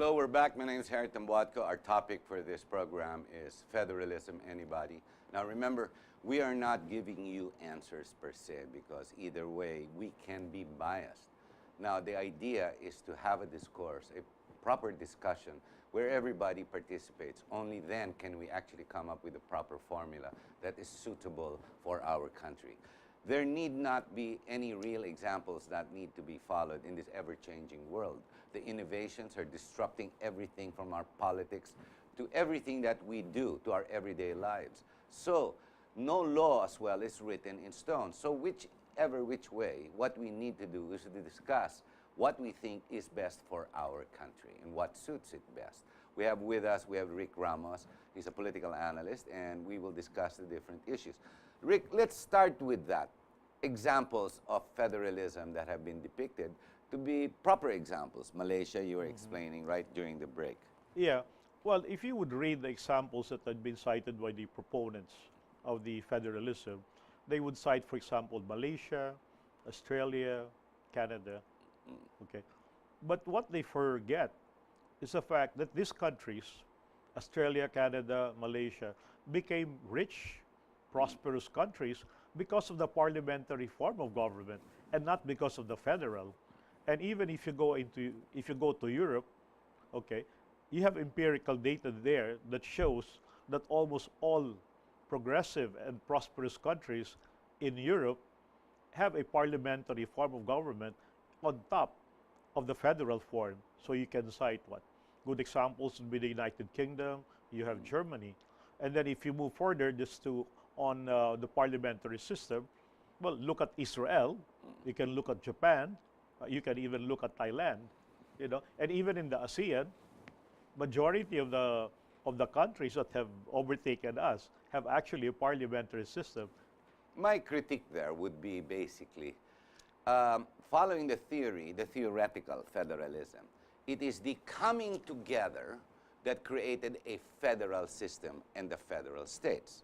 Hello, we're back. My name is Harry Tambuatco. Our topic for this program is federalism, anybody. Now remember, we are not giving you answers per se because either way, we can be biased. Now the idea is to have a discourse, a proper discussion where everybody participates. Only then can we actually come up with a proper formula that is suitable for our country. There need not be any real examples that need to be followed in this ever-changing world. The innovations are disrupting everything from our politics to everything that we do to our everyday lives. So no law as well is written in stone. So which way, what we need to do is to discuss what we think is best for our country and what suits it best. We have with us, we have Rick Ramos. He's a political analyst, and we will discuss the different issues. Rick, let's start with that. Examples of federalism that have been depicted to be proper examples. Malaysia, you were explaining right during the break. Yeah. Well, if you would read the examples that had been cited by the proponents of the federalism, they would cite, for example, Malaysia, Australia, Canada. Okay. But what they forget is the fact that these countries, Australia, Canada, Malaysia, became rich, prosperous countries because of the parliamentary form of government and not because of the federal. And even if you go to Europe, okay, you have empirical data there that shows that almost all progressive and prosperous countries in Europe have a parliamentary form of government on top of the federal form. So you can cite what? Good examples would be the United Kingdom, you have Germany. And then if you move further just to on the parliamentary system, well, look at Israel, you can look at Japan, you can even look at Thailand, you know, and even in the ASEAN, majority of the countries that have overtaken us have actually a parliamentary system. My critique there would be basically following the theory, the theoretical federalism. It is the coming together that created a federal system and the federal states.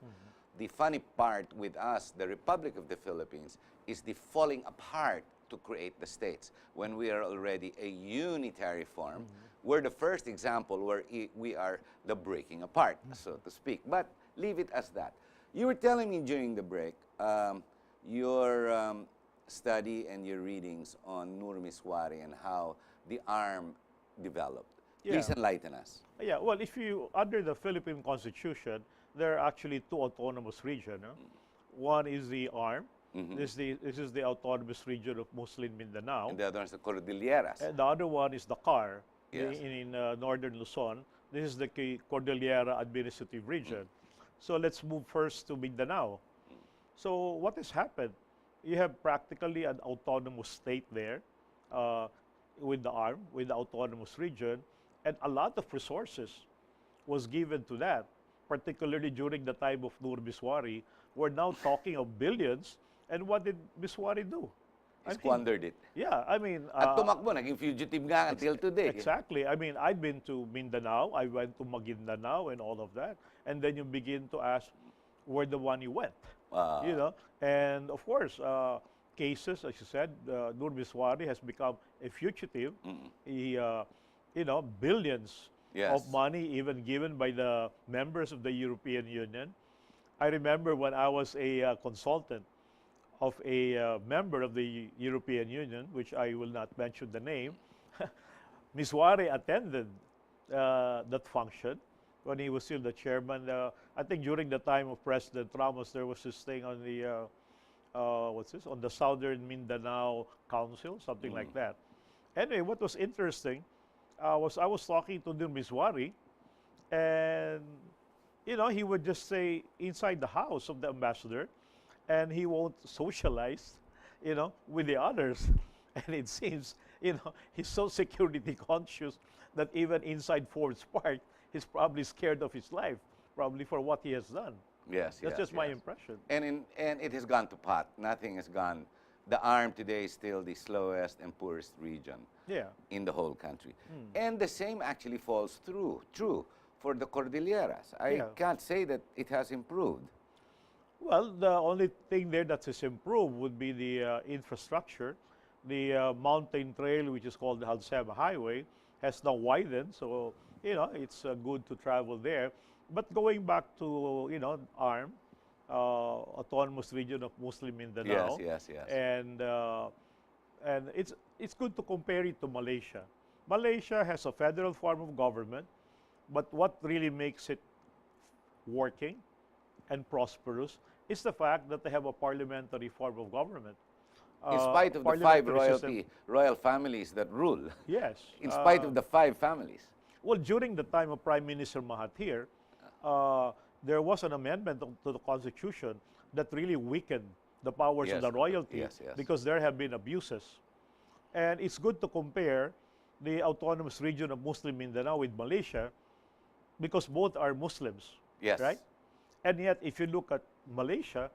The funny part with us, the Republic of the Philippines, is the falling apart to create the states when we are already a unitary form. We're the first example where we are the breaking apart, so to speak. But leave it as that. You were telling me during the break your study and your readings on Nur Miswari and how the arm developed. Please enlighten us. Yeah, well, if you, under the Philippine Constitution, there are actually two autonomous regions. One is the ARM. This is the autonomous region of Muslim Mindanao. And the other is the Cordilleras. And the other one is the CAR Yes. in northern Luzon. This is the Cordillera Administrative Region. So let's move first to Mindanao. So what has happened? You have practically an autonomous state there with the ARM, with the autonomous region, and a lot of resources was given to that, particularly during the time of Nur Miswari. We're now talking of billions. And what did Miswari do? He squandered it. Yeah, I mean... At tumakbo, naging fugitive nga until today. Exactly. I mean, I've been to Mindanao, I went to Maguindanao and all of that. And then you begin to ask where the money went. You know? And of course, cases, as you said, Nur Miswari has become a fugitive. He, you know, billions of money even given by the members of the European Union. I remember when I was a consultant of a member of the European Union, which I will not mention the name, Miswari attended that function when he was still the chairman. I think during the time of President Ramos, there was this thing on the, what's this, on the Southern Mindanao Council, something like that. Anyway, what was interesting was I was talking to Nur Miswari, and you know, he would just say inside the house of the ambassador, and he won't socialize, you know, with the others. And it seems, you know, he's so security conscious that even inside Ford's Park, he's probably scared of his life, probably for what he has done. Yes, That's just my impression. And it has gone to pot. Nothing has gone. The ARM today is still the slowest and poorest region in the whole country. And the same actually falls true for the Cordilleras. I can't say that it has improved. Well, the only thing there that is improved would be the infrastructure. The mountain trail, which is called the Halsema Highway, has now widened, so it's good to travel there. But going back to ARM, Autonomous Region of Muslim Yes, Mindanao, yes, yes. and it's good to compare it to Malaysia. Malaysia has a federal form of government, but what really makes it working and prosperous is the fact that they have a parliamentary form of government. In spite of the five Parliamentary system. royal families that rule, Yes. in spite of the five families. Well, during the time of Prime Minister Mahathir, uh, there was an amendment to the Constitution that really weakened the powers of Yes, the royalty yes, yes. because there have been abuses. And it's good to compare the autonomous region of Muslim Mindanao with Malaysia because both are Muslims, Yes. right? And yet, if you look at Malaysia,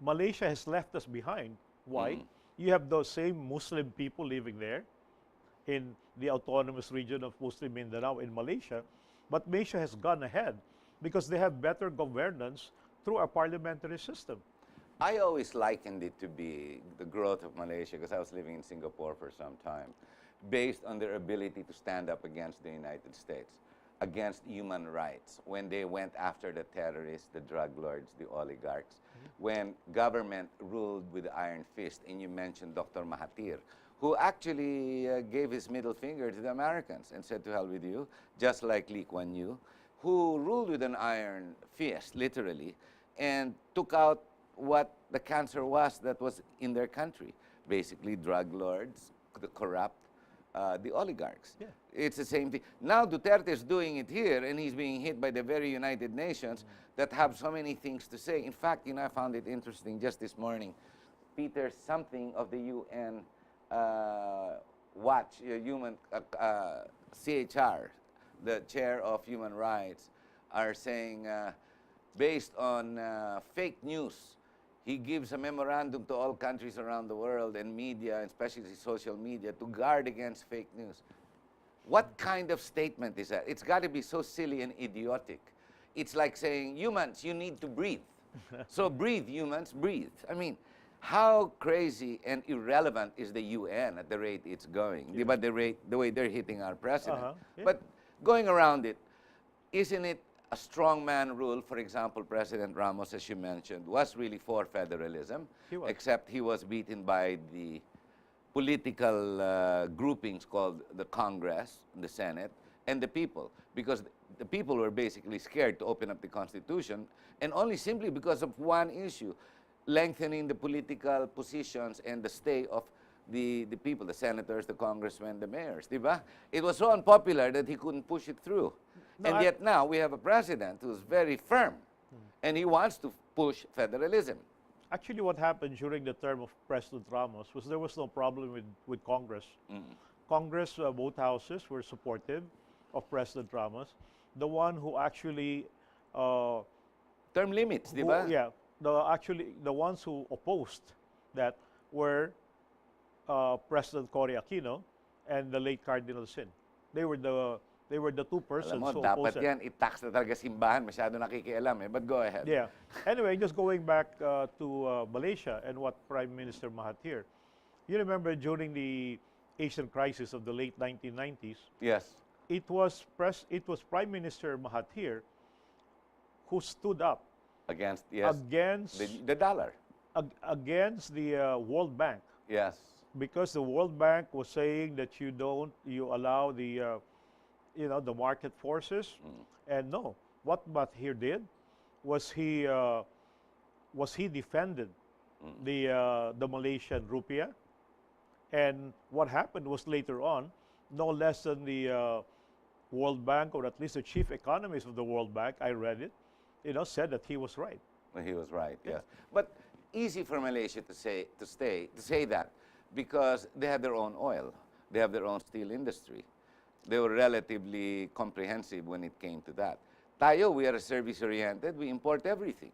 Malaysia has left us behind. Why? You have those same Muslim people living there in the autonomous region of Muslim Mindanao in Malaysia, but Malaysia has gone ahead because they have better governance through a parliamentary system. I always likened it to be the growth of Malaysia, because I was living in Singapore for some time, based on their ability to stand up against the United States, against human rights, when they went after the terrorists, the drug lords, the oligarchs, when government ruled with the iron fist. And you mentioned Dr. Mahathir, who actually gave his middle finger to the Americans and said, to hell with you, just like Lee Kuan Yew, who ruled with an iron fist, literally, and took out what the cancer was that was in their country. Basically, drug lords, the corrupt, the oligarchs. Yeah. It's the same thing. Now Duterte is doing it here, and he's being hit by the very United Nations that have so many things to say. In fact, I found it interesting just this morning. Peter something of the UN Watch, CHR, the chair of human rights, are saying, based on fake news, he gives a memorandum to all countries around the world and media, especially social media, to guard against fake news. What kind of statement is that? It's got to be so silly and idiotic. It's like saying, humans, you need to breathe. So breathe, humans, breathe. I mean, how crazy and irrelevant is the UN at the rate it's going? Yeah. But the way they're hitting our president. Yeah. But going around it, isn't it a strongman rule? For example, President Ramos, as you mentioned, was really for federalism, He was. except he was beaten by the political groupings called the Congress, the Senate, and the people, because the people were basically scared to open up the Constitution, and only simply because of one issue, lengthening the political positions and the stay of the people, the senators, the congressmen, the mayors, diba? It was so unpopular that he couldn't push it through. No, And yet now we have a president who's very firm, and he wants to push federalism. Actually, what happened during the term of President Ramos was there was no problem with Congress. Congress, both houses were supportive of President Ramos. The one who actually, Term limits, diba? yeah, the ones who opposed that were President Cory Aquino and the late Cardinal Sin. They were the two persons Alam mo, who dapat opposed it. yan, i-tax na talaga simbahan. Masyado nakikialam eh. But go ahead. Yeah. Anyway, just going back to Malaysia and what Prime Minister Mahathir, you remember during the Asian crisis of the late 1990s, Yes. it was Prime Minister Mahathir who stood up Against, yes. against The dollar. against the World Bank, Yes. because the World Bank was saying that you allow the the market forces, and no, what Mahathir did was he defended the Malaysian rupiah, and what happened was later on, no less than the World Bank, or at least the chief economist of the World Bank, I read it, said that he was right. Well, he was right, yes. But easy for Malaysia to say that, because they have their own oil. They have their own steel industry. They were relatively comprehensive when it came to that. Tayo, we are service-oriented. We import everything.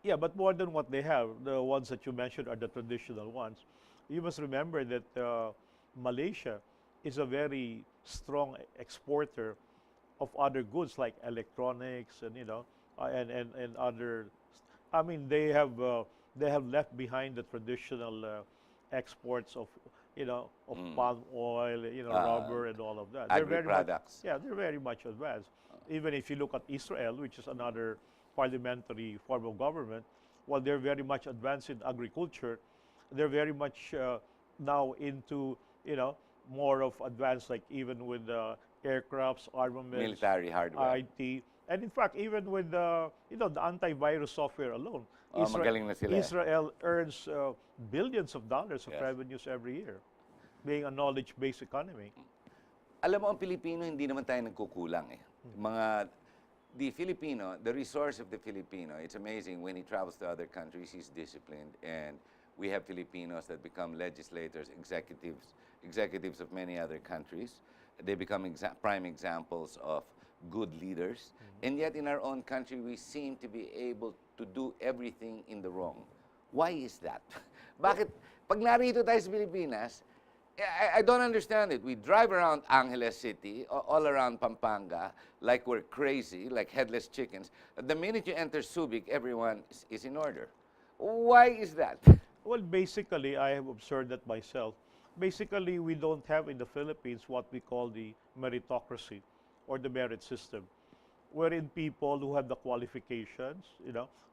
Yeah, but more than what they have, the ones that you mentioned are the traditional ones. You must remember that Malaysia is a very strong exporter of other goods like electronics and and other. I mean, they have left behind the traditional exports of of palm oil, rubber and all of that. Agri-products. They're very much advanced. Even if you look at Israel, which is another parliamentary form of government, while they're very much advanced in agriculture, they're very much now into, more of advanced, like even with aircrafts, armaments, Military hardware. IT, and in fact, even with the antivirus software alone, Magaling na sila eh. Israel earns billions of dollars of Yes. revenues every year, being a knowledge-based economy. Alam mo, ang Pilipino, hindi naman tayo nagkukulang eh. The Filipino, the resource of the Filipino, it's amazing when he travels to other countries, he's disciplined. And we have Filipinos that become legislators, executives of many other countries. They become prime examples of good leaders. And yet in our own country, we seem to be able to do everything in the wrong. Why is that? Bakit? Pag narito tayo sa Pilipinas, I don't understand it. We drive around Angeles City, all around Pampanga, like we're crazy, like headless chickens. The minute you enter Subic, everyone is in order. Why is that? Well, basically, I have observed that myself. Basically, we don't have in the Philippines what we call the meritocracy or the merit system, wherein people who have the qualifications,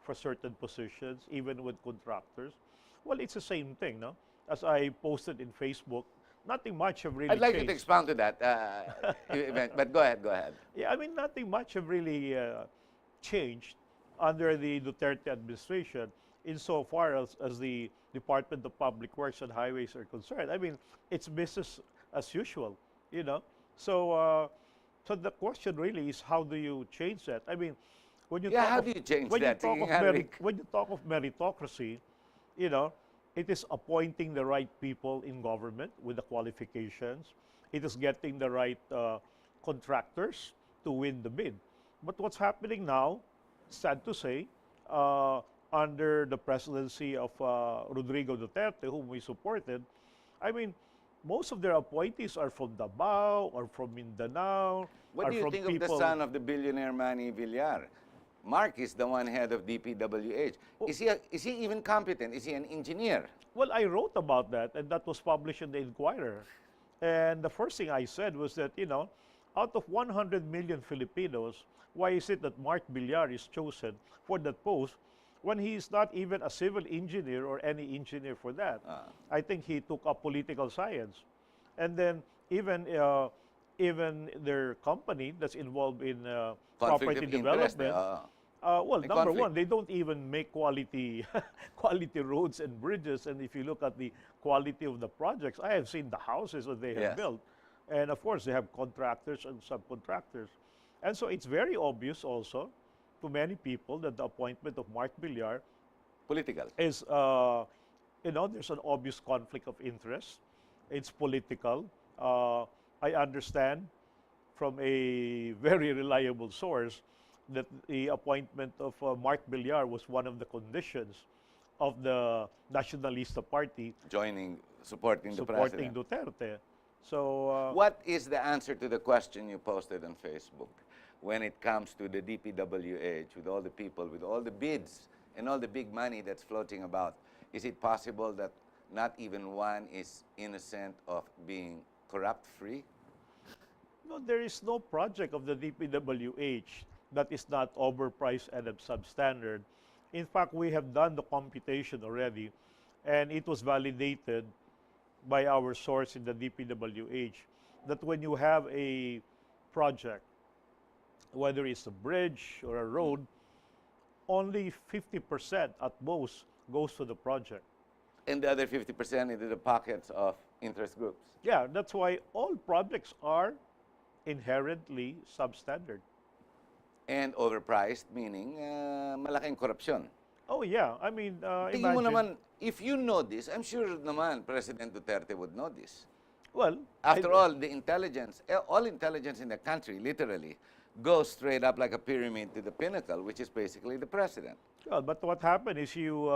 for certain positions, even with contractors, well, it's the same thing, no? As I posted in Facebook, nothing much have really I'd like you to changed. expound to that, but go ahead. Yeah, I mean, nothing much have really changed under the Duterte administration insofar as the Department of Public Works and Highways are concerned. I mean, it's business as usual, So, so the question really is, how do you change that? I mean, when you How do you change when that? You talk Sige of nga, Rick. when you talk of meritocracy, it is appointing the right people in government with the qualifications. It is getting the right contractors to win the bid. But what's happening now, sad to say, under the presidency of Rodrigo Duterte, whom we supported, I mean, most of their appointees are from Davao or from Mindanao. What are do you from think of the people- son of the billionaire Manny Villar? Mark is the one head of DPWH. Is he even competent? Is he an engineer? Well, I wrote about that, and that was published in the Inquirer. And the first thing I said was that, out of 100 million Filipinos, why is it that Mark Villar is chosen for that post when he is not even a civil engineer or any engineer for that? I think he took up political science. And then even their company that's involved in Conflict property of interest, development, well, May number conflict. one, they don't even make quality roads and bridges. And if you look at the quality of the projects, I have seen the houses that they have Yes. built. And of course, they have contractors and subcontractors. And so it's very obvious also to many people that the appointment of Mark Villar Political. is, there's an obvious conflict of interest. It's political. I understand from a very reliable source that the appointment of Mark Villar was one of the conditions of the Nacionalista Party Supporting the supporting president. Duterte. So, What is the answer to the question you posted on Facebook when it comes to the DPWH, with all the people, with all the bids and all the big money that's floating about? Is it possible that not even one is innocent of being corrupt-free? no, there is no project of the DPWH that is not overpriced and substandard. In fact, we have done the computation already, and it was validated by our source in the DPWH that when you have a project, whether it's a bridge or a road, only 50% at most goes to the project. And the other 50% into the pockets of interest groups. Yeah, that's why all projects are inherently substandard. And overpriced, meaning malaking korupsyon. Oh yeah, I mean, Tingin mo imagine, naman, if you know this, I'm sure naman President Duterte would know this. well, After all, the intelligence, all intelligence in the country, literally, goes straight up like a pyramid to the pinnacle, which is basically the president. well, but what happened is you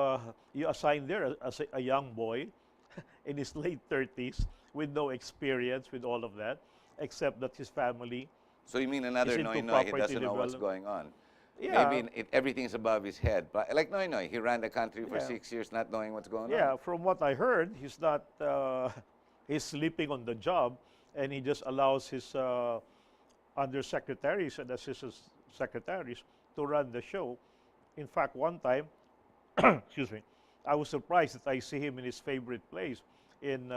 assign there as a young boy in his late 30s with no experience with all of that, except that his family. So you mean another Is into Noy Noy, he property doesn't know what's development. going on. Yeah. Maybe everything's above his head. But like Noy Noy, he ran the country for Yeah. 6 years not knowing what's going Yeah, on. from what I heard, he's not he's sleeping on the job, and he just allows his undersecretaries and assistant secretaries to run the show. In fact, one time, excuse me, I was surprised that I see him in his favorite place in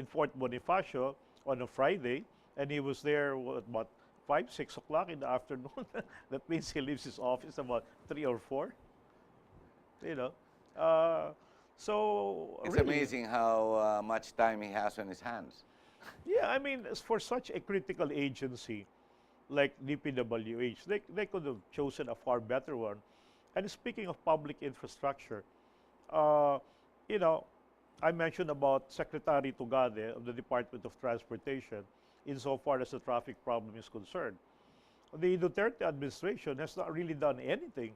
Fort Bonifacio on a Friday, and he was there about 5, 6 o'clock in the afternoon. That means he leaves his office about 3 or 4. You know, uh, so It's really, amazing how much time he has on his hands. yeah. I mean, as for such a critical agency like DPWH, they could have chosen a far better one. And speaking of public infrastructure, uh, you know, I mentioned about Secretary Tugade of the Department of Transportation insofar as the traffic problem is concerned. The Duterte administration has not really done anything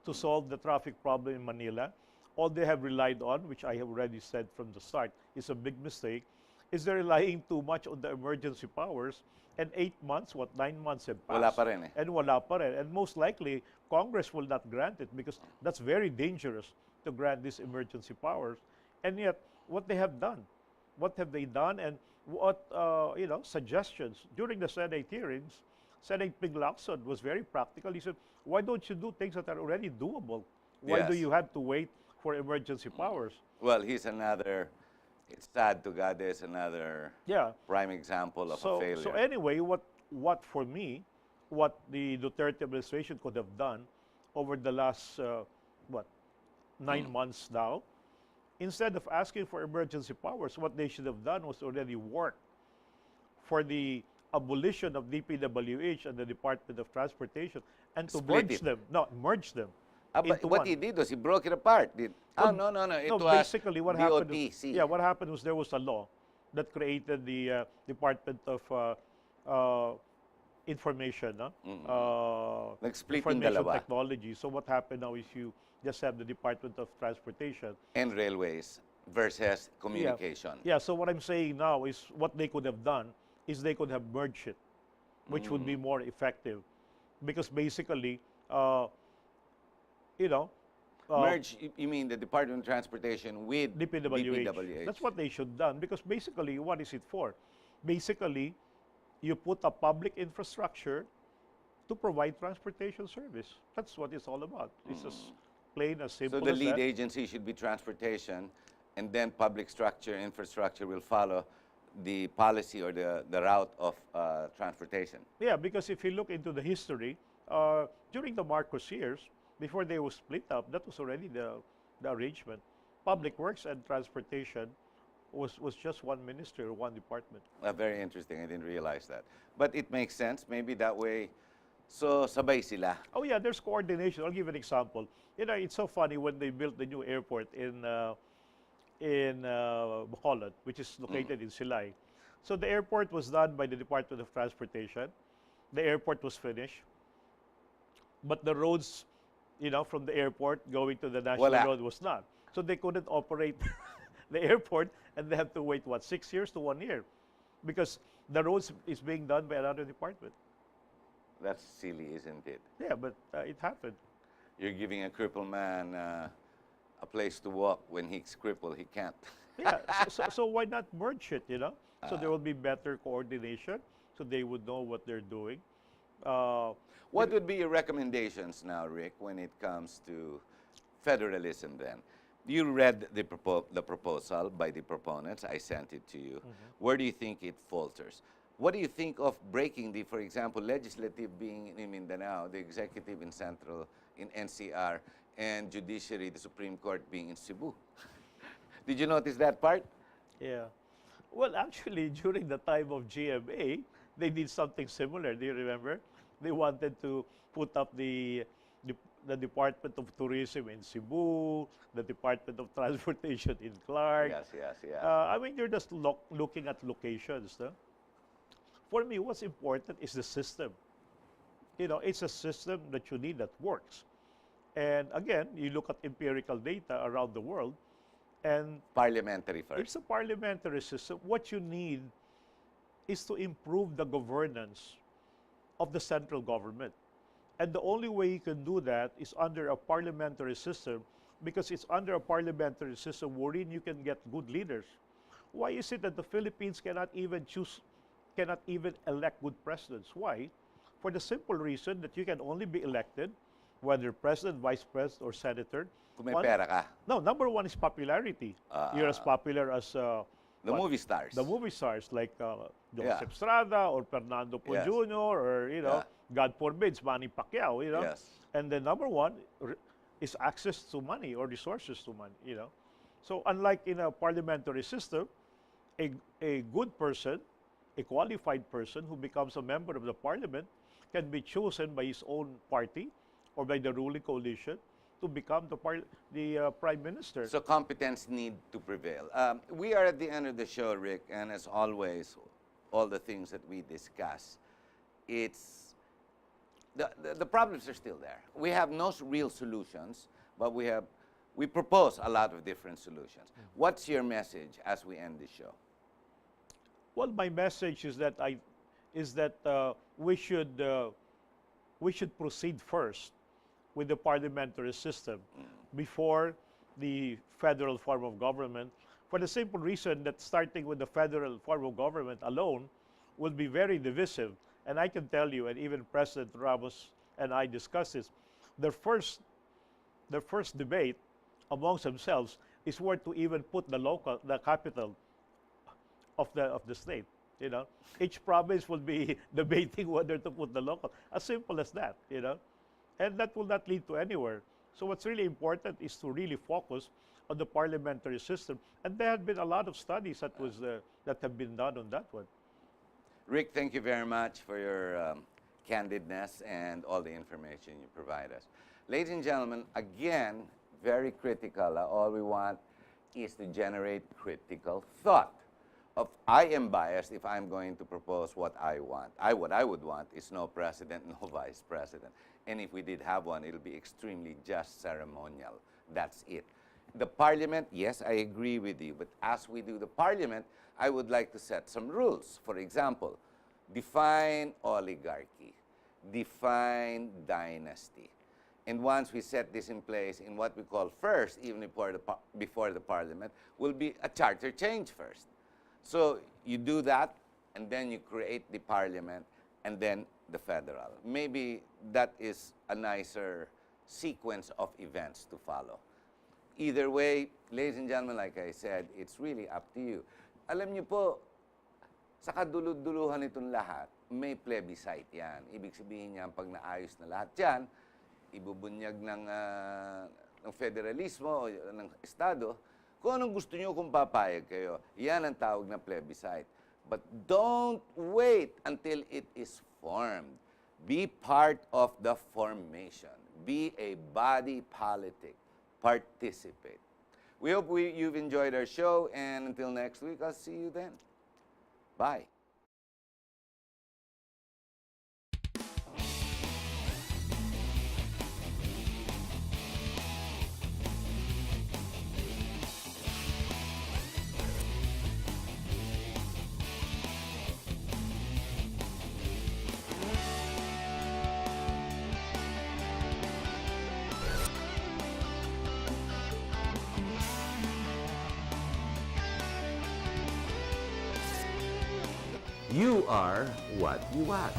to solve the traffic problem in Manila. All they have relied on, which I have already said from the start, is a big mistake, is they're relying too much on the emergency powers. And 8 months, 9 months have passed. Wala pa rin eh. And wala pa rin. And most likely, Congress will not grant it because that's very dangerous to grant these emergency powers. And yet, what they have done, what have they done, and what suggestions during the Senate hearings? Senate Ping Lacson was very practical. He said, "Why don't you do things that are already doable? Why do Yes. you have to wait for emergency powers?" Well, he's another, it's sad Tugade is another Yeah. prime example of a So failure. anyway, what for me, what the Duterte administration could have done over the last what 9 months now, instead of asking for emergency powers, what they should have done was already work for the abolition of DPWH and the Department of Transportation and to Split merge it. them. No, merge them But into what one. he did was he broke it apart. Well, No. It No, was basically what happened DOTC. yeah, what happened was there was a law that created the Department of uh, Information, no? Nag-split yung Information dalawa. Technology. So what happened now is you just have the Department of Transportation. And railways versus communication. Yeah, so what I'm saying now is what they could have done is they could have merged it, which would be more effective. Because basically, you know, Merge, you mean the Department of Transportation with DPWH. That's what they should done because basically, what is it for? Basically, you put a public infrastructure to provide transportation service. That's what it's all about. It's as plain as simple So the as lead that. agency should be transportation, and then public structure, infrastructure will follow the policy or the route of transportation. Yeah, because if you look into the history, during the Marcos years, before they were split up, that was already the arrangement. Public Works and Transportation was just one ministry or one department. Very interesting. I didn't realize that. But it makes sense. Maybe that way, so sabay sila. Oh yeah, there's coordination. I'll give an example. You know, it's so funny when they built the new airport in Bacolod, which is located in Silay. So the airport was done by the Department of Transportation. The airport was finished, but the roads, you know, from the airport going to the national Wala. road was not. So they couldn't operate the airport, and they have to wait 6 years to 1 year, because the roads is being done by another department. That's silly, isn't it? Yeah, but it happened. You're giving a crippled man a place to walk. When he's crippled, he can't. Yeah, so why not merge it, you know? So there will be better coordination, so they would know what they're doing. What would be your recommendations now, Rick, when it comes to federalism then? You read the proposal by the proponents. I sent it to you. Where do you think it falters? What do you think of breaking the, for example, legislative being in Mindanao, the executive in Central, in NCR, and judiciary, the Supreme Court being in Cebu? Did you notice that part? Yeah. Well, actually, during the time of GMA, they did something similar. Do you remember? They wanted to put up the Department of Tourism in Cebu, the Department of Transportation in Clark. Yes. I mean, you're just looking at locations. No? For me, what's important is the system. You know, it's a system that you need that works. And again, you look at empirical data around the world, and Parliamentary first. it's a parliamentary system. What you need is to improve the governance of the central government. And the only way you can do that is under a parliamentary system, because it's under a parliamentary system wherein you can get good leaders Why is it that the Philippines cannot even elect good presidents? Why? For the simple reason that you can only be elected, whether president, vice president, or senator. Kung may pera ka. No, number one is popularity. You're as popular as The movie stars. the movie stars like Yeah. Joseph Estrada or Fernando Po Yes. Jr. or, Yeah. God forbids, Manny Pacquiao, Yes. And then number one is access to money or resources to money. So unlike in a parliamentary system, a good person, a qualified person who becomes a member of the parliament can be chosen by his own party or by the ruling coalition to become the prime minister. So competence need to prevail. We are at the end of the show, Rick, and as always, all the things that we discuss, it's the problems are still there. We have no real solutions, but we propose a lot of different solutions. What's your message as we end the show? Well, my message is that we should proceed first with the parliamentary system before the federal form of government, for the simple reason that starting with the federal form of government alone will be very divisive. And I can tell you, and even President Ramos and I discussed this, their first debate amongst themselves is where to even put the capital of the state. Each province will be debating whether to put the local. As simple as that. And that will not lead to anywhere. So what's really important is to really focus on the parliamentary system. And there have been a lot of studies that have been done on that one. Rick, thank you very much for your candidness and all the information you provide us. Ladies and gentlemen, again, very critical. All we want is to generate critical thought. I am biased if I'm going to propose what I want. What I would want is no president, no vice president. And if we did have one, it'll be extremely just ceremonial. That's it. The parliament, yes, I agree with you. But as we do the parliament, I would like to set some rules. For example, define oligarchy, define dynasty. And once we set this in place in what we call first, even before the parliament, will be a charter change first. So you do that, and then you create the parliament, and then the federal. Maybe that is a nicer sequence of events to follow. Either way, ladies and gentlemen, like I said, it's really up to you. Alam niyo po, sa kadulud-duluhan itong lahat, may plebiscite yan. Ibig sabihin niya, pag naayos na lahat yan, ibubunyag ng federalismo o ng Estado, kung anong gusto niyo kung papayag kayo. Yan ang tawag na plebiscite. But don't wait until it is formed. Be part of the formation. Be a body politic. Participate. We hope you've enjoyed our show, and until next week, I'll see you then. Bye. You are what you watch.